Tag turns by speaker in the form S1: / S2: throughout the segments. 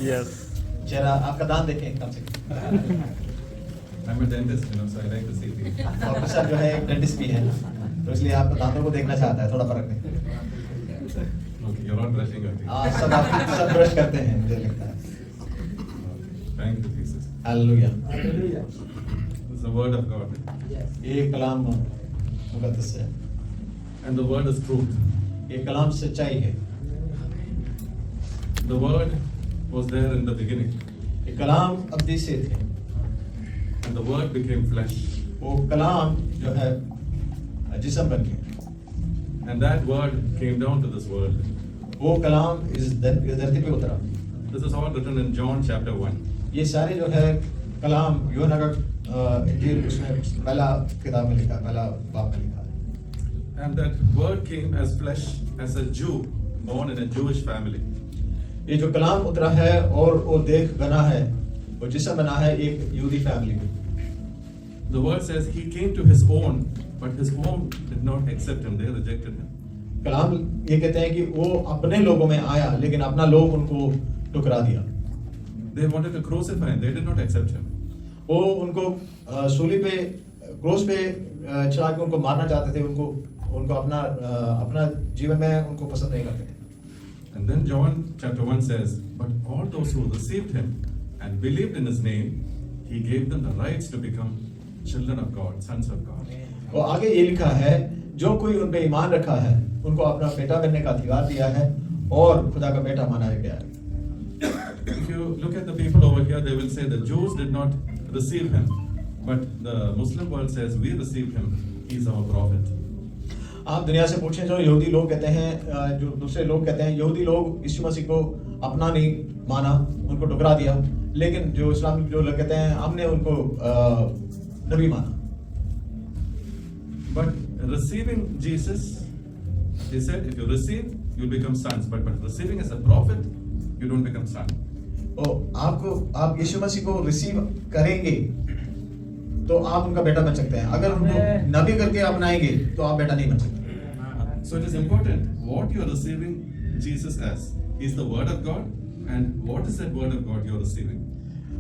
S1: Yes.
S2: जरा आपका दांत देखें कम से कम।
S3: I'm a dentist, so I like to see teeth.
S2: आपके साथ जो है एक डेंटिस्ट भी है, तो इसलिए आपको दांतों को देखना चाहता है, थोड़ा फर्क नहीं।
S3: Okay, you're not brushing your teeth.
S2: सब ब्रश करते हैं, मुझे लगता है।
S3: Thank you, Jesus.
S2: Hallelujah.
S3: It's the word of God.
S2: ये कलाम मुकद्दस है,
S3: And the word is truth.
S2: ये कलाम सच्चाई है।
S3: The word was there in the beginning.
S2: ये कलाम अब्दी से थे,
S3: And the word became flesh.
S2: वो कलाम जो है जिस्म बन गया,
S3: And that word came down to this world.
S2: वो कलाम इस धरती पे उतरा।
S3: This is all written in John chapter 1.
S2: ये सारे जो है कलाम यूहन्ना का इंजील उसमें पहला किताब में लिखा, पहला बाब में लिखा है।
S3: And that word came as flesh, as a Jew born in a Jewish family.
S2: ये जो कलाम उतरा है और वो देख बना है, वो जिस्म बना है एक यहूदी फैमिली में।
S3: The word says he came to his own, but his own did not accept him. They rejected him.
S2: कलाम ये कहते हैं कि वो अपने लोगों में आया, लेकिन अपना लोग उनको ठुकरा दिया।
S3: They wanted to crucify him. They did not accept him.
S2: वो उनको सूली पे, क्रोस पे चढ़ा के उनको मारना चाहते थे, उनको अपना जीवन में उनको पसंद नहीं करते थे।
S3: And then John chapter 1 says, but all those who received him and believed in his name, he gave them the rights to become children of God, sons of God.
S2: और आगे ये लिखा है, जो कोई उन पे ईमान रखा है, उनको अपना बेटा बनने का अधिकार दिया है और खुदा का बेटा माना गया है।
S3: If you look at the people over here, they will say the Jews did not receive him, but the Muslim world says we received him. He is our prophet.
S2: आप दुनिया से पूछें, जो यहूदी लोग कहते हैं, जो दूसरे लोग कहते हैं, यहूदी लोग यीशु मसीह को अपना नहीं माना, उनको ठुकरा दिया, लेकिन जो इस्लाम जो लोग कहते हैं, हमने उनको नबी माना।
S3: But receiving Jesus, he said, if you receive, you will become sons. But receiving as a prophet, you don't become son.
S2: आप यीशु मसीह को रिसीव करेंगे तो आप उनका बेटा बन सकते हैं। अगर उनको नबी करके अपनाएंगे तो आप बेटा नहीं बन सकते।
S3: So it is important what you are receiving Jesus as. He is the word of God, and what is that word of God you are receiving?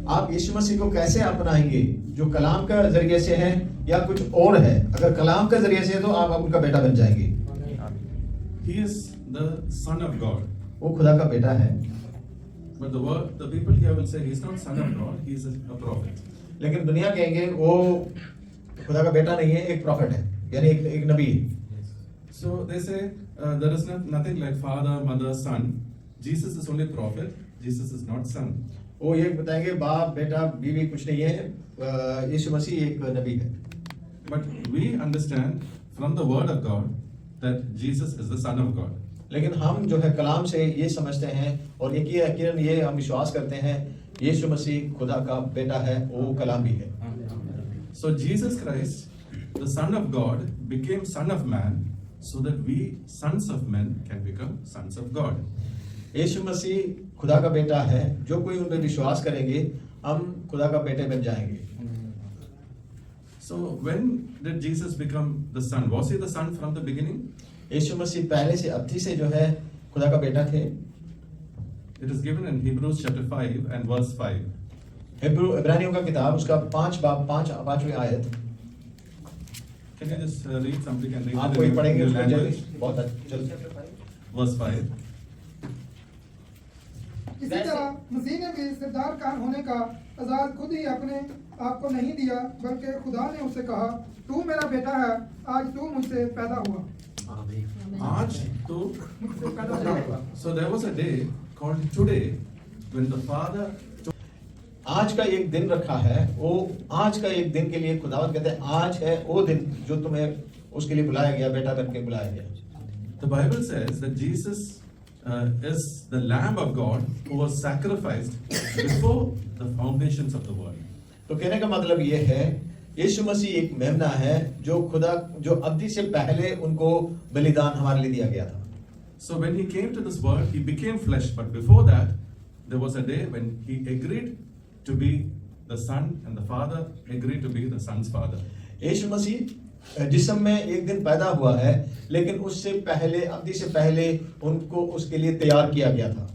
S2: आप यीशु मसीह को कैसे अपनाएंगे, जो कलाम का जरिए से है या कुछ और है। अगर कलाम का जरिए से है तो आप उनका बेटा बन जाएंगे।
S3: He is the son of God.
S2: वो खुदा का बेटा है।
S3: But the people here will say he is not son of God, he is a prophet.
S2: लेकिन दुनिया कहेंगे वो खुदा का बेटा नहीं है, एक प्रॉफिट है, यानी एक नबी है।
S3: So they say there is nothing like father, mother, son. Jesus is only prophet. Jesus is not son.
S2: वो ये बताएंगे बाप, बेटा, बीवी कुछ नहीं है, यीशु मसीह एक नबी है।
S3: But we understand from the word of God that Jesus is the son of God.
S2: लेकिन हम जो है कलाम से ये समझते हैं और यकीनन ये हम विश्वास करते हैं, यीशु मसीह खुदा का बेटा है, वो कलाम भी है।
S3: So Jesus Christ, the Son of God, became Son of Man, so that we, sons of men, can become sons of God.
S2: यीशु मसीह खुदा का बेटा है, जो कोई उन पे विश्वास करेंगे, हम खुदा का बेटे बन जाएंगे।
S3: So when did Jesus become the Son? Was he the Son from the beginning?
S2: यीशु मसीह पहले से अब्दी से जो है खुदा का बेटा थे।
S3: It is given in Hebrews chapter 5 and verse 5.
S2: इब्रानियों का किताब उसका 5वीं आयत।
S3: Can you just read something and read
S2: आप
S3: it
S2: कोई
S3: in
S2: पढ़ेंगे
S3: your
S2: उसको
S3: language?
S2: जल्दी, बहुत जल्दी।
S3: Verse 5.
S4: इसी तरह मसीह ने भी सरदार का होने का आजाद खुद ही अपने आप को नहीं दिया, बल्कि खुदा ने उसे कहा, तू मेरा बेटा है, आज तू मुझसे पैदा हुआ।
S3: आज तो
S4: मुझसे पैदा हुआ।
S3: So there was a day called today when the Father
S2: आज का एक दिन रखा है, वो आज का एक दिन के लिए खुदावंद कहते हैं, आज है वो दिन जो तुम्हें उसके लिए बुलाया गया, बेटा बन के बुलाया गया।
S3: The Bible says that Jesus is the Lamb of God who was sacrificed before the foundations of the world.
S2: तो कहने का मतलब ये है, यीशु मसीह एक मेमना है जो अब्दी से पहले उनको बलिदान हमारे लिए दिया गया था।
S3: So when he came to this world, he became flesh. But before that, there was a day when he agreed to be the Son, and the Father agreed to be the Son's father.
S2: यीशु मसीह जिस्म में एक दिन पैदा हुआ है, लेकिन उससे पहले अब्दी से पहले उनको उसके लिए तैयार किया गया था।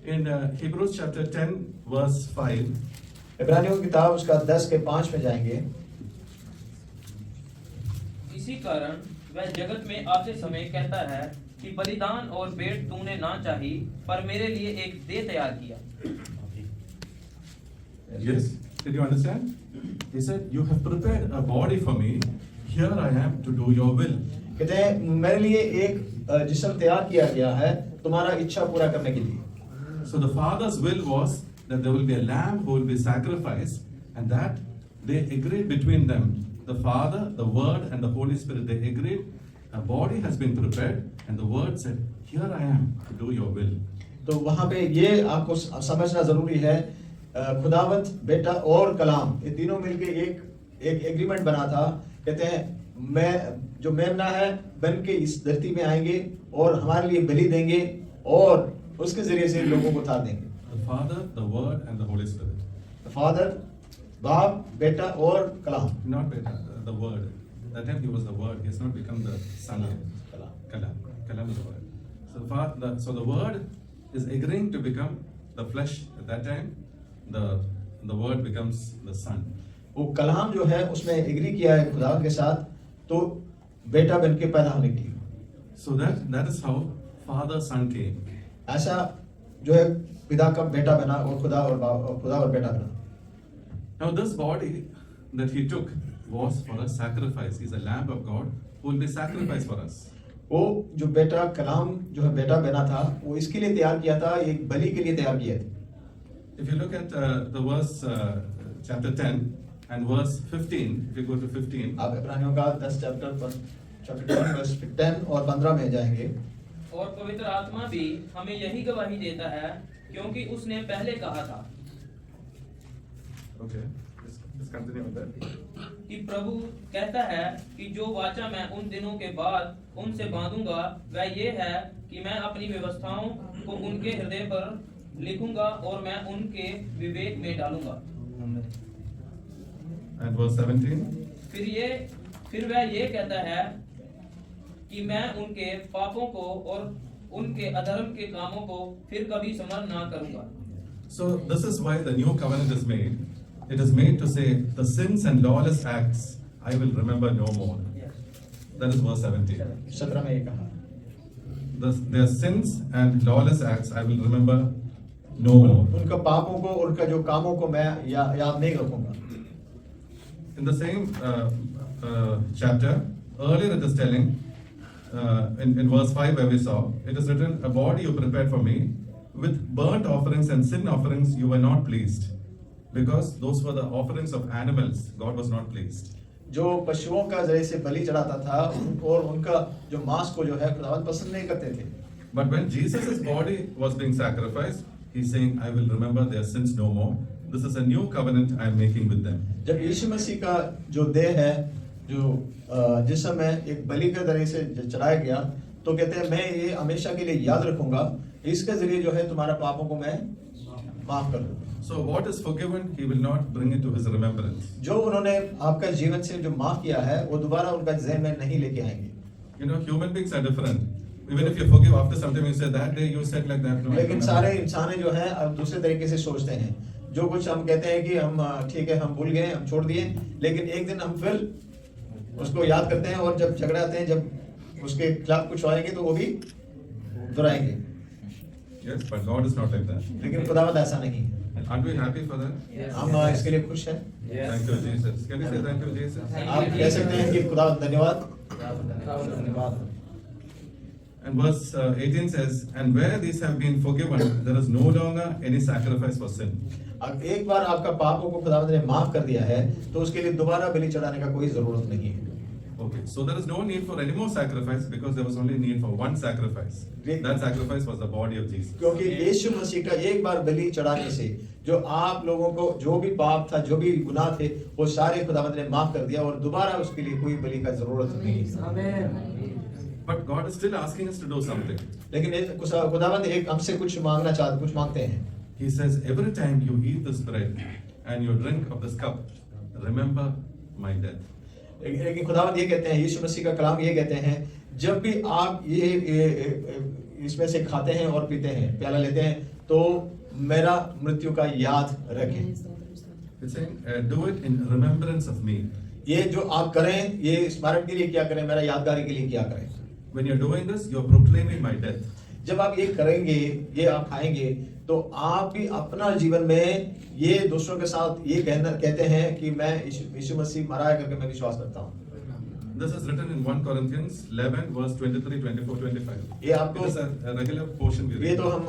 S3: In Hebrews chapter 10, verse 5,
S2: इब्रानियों की किताब उसका 10:5 में जाएंगे।
S1: इसी कारण वह जगत में आते समय कहता है कि बलिदान और भेंट तूने ना चाही, पर मेरे लिए एक देह तैयार किया।
S3: yes, did you understand? He said, you have prepared a body for me, here I am to do your will.
S2: कहते हैं मेरे लिए एक जिस्म तैयार किया गया है तुम्हारा इच्छा पूरा करने के लिए।
S3: So the Father's will was that there will be a lamb who will be sacrificed, and that they agreed between them. The Father, the Word, and the Holy Spirit, they agreed. A body has been prepared, and the Word said, here I am to do your will.
S2: तो वहां पे ये आपको समझना जरूरी है, खुदावंत, बेटा और कलाम ये तीनों मिलके एक एग्रीमेंट बना था। कहते हैं मैं जो मेमना है बन के इस धरती में आएंगे और हमारे लिए बलि देंगे और उसके जरिए से लोगों को उतार देंगे।
S3: The Father, the Word, and the Holy Spirit.
S2: Father, बाप, बेटा और कलाम।
S3: Not better, the Word. That time he was the Word. He has not become the Son yet. Kalam. Kalam is the Word. So the Word is agreeing to become the flesh. At that time, the Word becomes the Son.
S2: वो कलाम जो है उसमें agree किया है खुदा के साथ, तो बेटा बन के पैदा होने के लिए।
S3: So that is how Father, Son came.
S2: ऐसा जो है पिता का बेटा बना और खुदा और बेटा बना।
S3: Now this body that he took was for a sacrifice. He's a lamb of God who will be sacrificed for us.
S2: वो जो बेटा कलाम जो है बेटा बना था वो इसके लिए तैयार किया था, एक बलि के लिए तैयार किया था।
S3: If you look at the verse chapter 10 and verse 15, if you go to 15,
S2: आप इब्रानियों का 10 चैप्टर 10 verse 10 और 15 में जाएंगे।
S1: और पवित्र आत्मा भी हमें यही गवाही देता है, क्योंकि उसने पहले कहा था
S3: okay, let's continue with that.
S1: कि प्रभु कहता है कि जो वाचा मैं उन दिनों के बाद उनसे बांधूंगा वह ये है कि मैं अपनी व्यवस्थाओं को उनके हृदय पर लिखूंगा और मैं उनके विवेक में डालूंगा।
S3: And verse 17,
S1: फिर वह ये कहता है कि मैं उनके पापों को और उनके अधर्म के कामों को फिर कभी स्मरण ना करूंगा।
S3: so this is why the new covenant is made. It is made to say the sins and lawless acts I will remember no more. That is verse 17.
S2: 17 में ये कहा
S3: Their sins and lawless acts I will remember no more.
S2: उनका पापों को उनका जो कामों को मैं याद नहीं रखूंगा।
S3: In the same chapter, earlier it is telling, in verse 5 where we saw, it is written, a body you prepared for me, with burnt offerings and sin offerings you were not pleased. Because those were the offerings of animals, God was not pleased.
S2: जो पशुओं का जरिए से बलि चढ़ाता था और उनका जो मांस को जो है खुदावंद पसंद नहीं करते थे।
S3: But when Jesus' body was being sacrificed, he's saying, I will remember their sins no more. This is a new covenant I am making with them.
S2: जब यीशु मसीह का जो देह है जो जिसम है एक बलि के जरिए से चढ़ाया गया, तो कहते हैं मैं ये हमेशा के लिए याद रखूंगा, इसके जरिए जो है तुम्हारा पापों को मैं माफ कर दूंगा।
S3: So what is forgiven, he will not bring it to his remembrance.
S2: जो उन्होंने आपका जीवन से जो माफ किया है वो दोबारा उनका ज़हन में नहीं लेके आएंगे।
S3: You know, human beings are different. Even if you forgive after some time, you say that day you said like that. No,
S2: लेकिन सारे इंसान जो हैं अब दूसरे तरीके से सोचते हैं। जो कुछ हम कहते हैं कि हम ठीक है हम भूल गए हम छोड़ दिए, लेकिन एक दिन हम फिर उसको याद करते हैं और जब झगड़े आते हैं जब उसके खिलाफ कुछ आएंगे तो वो भी दोहराएंगे।
S3: Yes, but God is not like that.
S2: लेकिन खुदावंद ऐसा नहीं है।
S3: Aren't we happy for that?
S2: हम इसके लिए खुश हैं।
S3: Thank you, Jesus. Can you say thank you, Jesus?
S2: आप कह सकते हैं कि खुदावंद धन्यवाद। धन्यवाद।
S3: And verse 18 says, and where these have been forgiven, there is no longer any sacrifice for sin.
S2: अब एक बार आपका पापों को खुदावंद ने माफ कर दिया है तो उसके लिए दोबारा बलि चढ़ाने का कोई जरूरत नहीं है।
S3: Okay, so there is no need for any more sacrifice because there was only need for one sacrifice. That sacrifice was the body of Jesus.
S2: क्योंकि यीशु मसीह का एक बार बलि चढ़ाने से जो आप लोगों को जो भी पाप था जो भी गुनाह थे वो सारे खुदावंद ने माफ कर दिया और दोबारा उसके लिए कोई बलि का जरूरत नहीं है।
S3: But God is still asking us to do something.
S2: लेकिन खुदावंद एक हमसे कुछ मांगते हैं।
S3: He says, every time you eat this bread and you drink of this cup, remember my death.
S2: लेकिन खुदावंद ये कहते हैं, यीशु मसीह का कलाम ये कहते हैं, जब भी आप ये इसमें से खाते हैं और पीते हैं, प्याला लेते हैं, तो मेरा मृत्यु का याद रखें।
S3: It's saying, do it in remembrance of me.
S2: ये जो आप करें, ये स्मरण के लिए क्या करें, मेरा यादगारी के लिए क्या करें।
S3: When you're doing this, you're proclaiming my death.
S2: जब आप ये करेंगे, ये आप खाएंगे, तो आप भी अपना जीवन में ये दूसरों के साथ ये कहते हैं कि मैं यीशु मसीह मरा है करके मैं विश्वास करता हूँ।
S3: This is written in 1 Corinthians 11 verse 23, 24, 25.
S2: ये आपको
S3: It is a regular portion we
S2: ये
S3: read.
S2: तो हम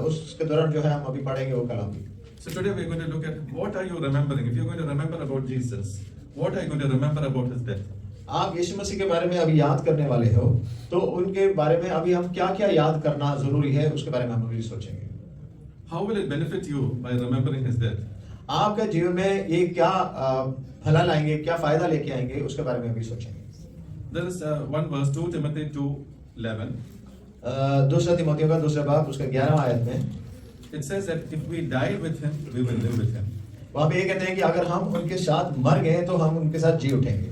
S2: उसके दौरान जो है हम अभी पढ़ेंगे वो कलाम भी।
S3: So today we're going to look at what are you remembering. If you're going to remember about Jesus, what are you going to remember about his death?
S2: आप यीशु मसीह के बारे में अभी याद करने वाले हो, तो उनके बारे में अभी हम क्या क्या याद करना जरूरी है उसके बारे में हम अभी सोचेंगे।
S3: How will it benefit you by remembering his death?
S2: आपके जीवन में ये क्या फला लाएंगे, क्या फायदा लेके आएंगे उसके बारे में अभी सोचेंगे।
S3: There is one verse, 2 Timothy 2:11.
S2: दूसरा तिमोथियों का दूसरा बाब उसका 11वां आयत में
S3: It says that if we die with him, we will live with him.
S2: वहां पे ये कहते हैं कि अगर हम उनके साथ मर गए तो हम उनके साथ जी उठेंगे।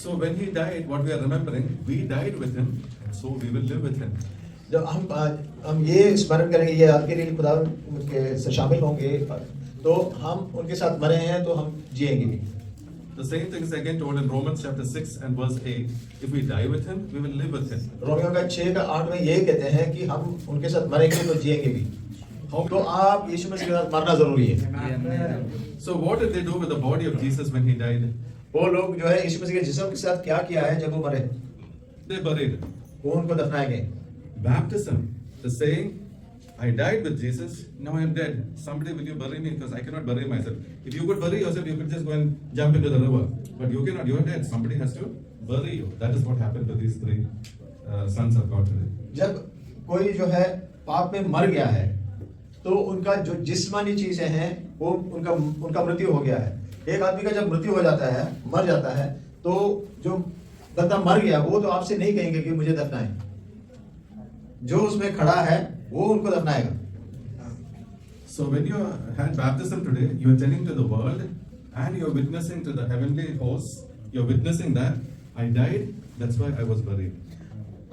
S3: So when he died, what we are remembering, we died with him, and so we will live with him.
S2: जब हम ये स्मरण करेंगे, ये आपके लिए खुदा के से शामिल होंगे, तो हम उनके साथ मरे हैं तो हम जिएंगे भी।
S3: The same thing is again told in Romans chapter 6 and verse 8. If we die with him, we will live with him.
S2: Romeo का 6 का 8 में ये कहते हैं कि हम उनके साथ मरेंगे तो जिएंगे भी। तो आप यीशु मसीह के साथ मरना जरूरी है।
S3: So what did they do with the body of Jesus when he died?
S2: वो लोग जो है यीशु मसीह के जिस्म के साथ क्या किया है जब वो मरे?
S3: They buried him.
S2: वो उनको दफनाए गए।
S3: Baptism, the saying, I died with Jesus, now I am dead. Somebody, will you bury me? Because I cannot bury myself. If you could bury yourself, you could just go and jump into the river. But you cannot, you are dead. Somebody has to bury you. That is what happened to these three sons of God today.
S2: जब कोई जो है पाप में मर गया है, तो उनका जो जिस्मानी चीजें हैं वो उनका मृत्यु हो गया है। एक आदमी का जब मृत्यु हो जाता है, मर जाता है, तो जो बंदा मर गया वो तो आपसे नहीं कहेंगे कि मुझे दफनाएं। जो उसमें खड़ा है वो उनको दफनाएगा।
S3: So when you had baptism today, you are telling to the world and you are witnessing to the heavenly hosts, you are witnessing that I died, that's why I was buried.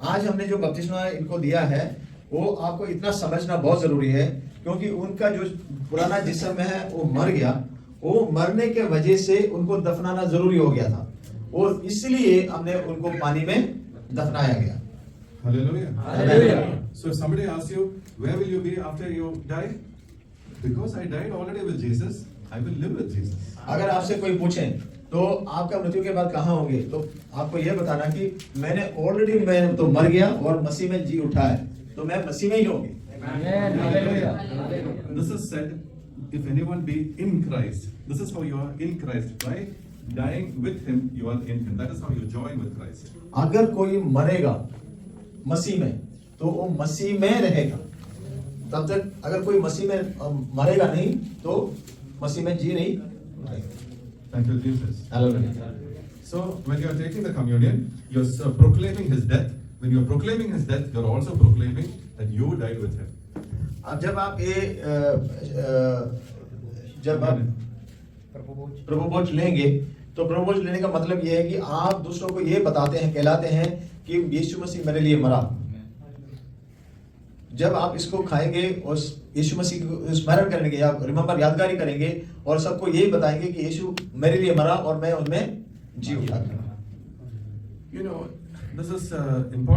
S2: आज हमने जो बपतिस्मा इनको दिया है, वो आपको इतना समझना बहुत जरूरी है, क्योंकि उनका जो पुराना जिस्म है वो मर गया, वो मरने के वजह से उनको दफनाना जरूरी हो गया था, और इसलिए हमने उनको पानी में दफनाया गया।
S3: Hallelujah.
S2: Hallelujah.
S3: So if somebody asks you, where will you be after you die? Because I died already with Jesus, I will live with Jesus.
S2: अगर आपसे कोई पूछे तो आपका मृत्यु के बाद कहाँ होंगे, तो आपको यह बताना कि मैं तो मर गया और मसीह में जी उठा है, तो मैं मसीह में ही होंगे।
S3: This is said, if anyone be in Christ, this is how you are in Christ. By dying with him, you are in him. That is how you join with Christ.
S2: अगर कोई मरेगा मसीह में, तो वो मसीह में रहेगा। तब तक अगर कोई मसीह में मरेगा नहीं, तो मसीह में जी नहीं उठेगा।
S3: Thank you, Jesus.
S2: Hallelujah.
S3: So when you are taking the communion, you are proclaiming his death. When you are proclaiming his death, you are also proclaiming that you died with him.
S2: अब जब आप प्रभु भोज लेंगे, तो प्रभु भोज लेने का मतलब ये है कि आप दूसरों को ये बताते हैं, कहलाते हैं कि यीशु मसीह मेरे लिए मरा। जब आप इसको खाएंगे और यीशु मसीह को स्मरण करेंगे या रिमेंबर यादगारी करेंगे और सबको यही बताएंगे कि यीशु मेरे लिए मरा और मैं उनमें जी उठा।
S3: You know, this is important.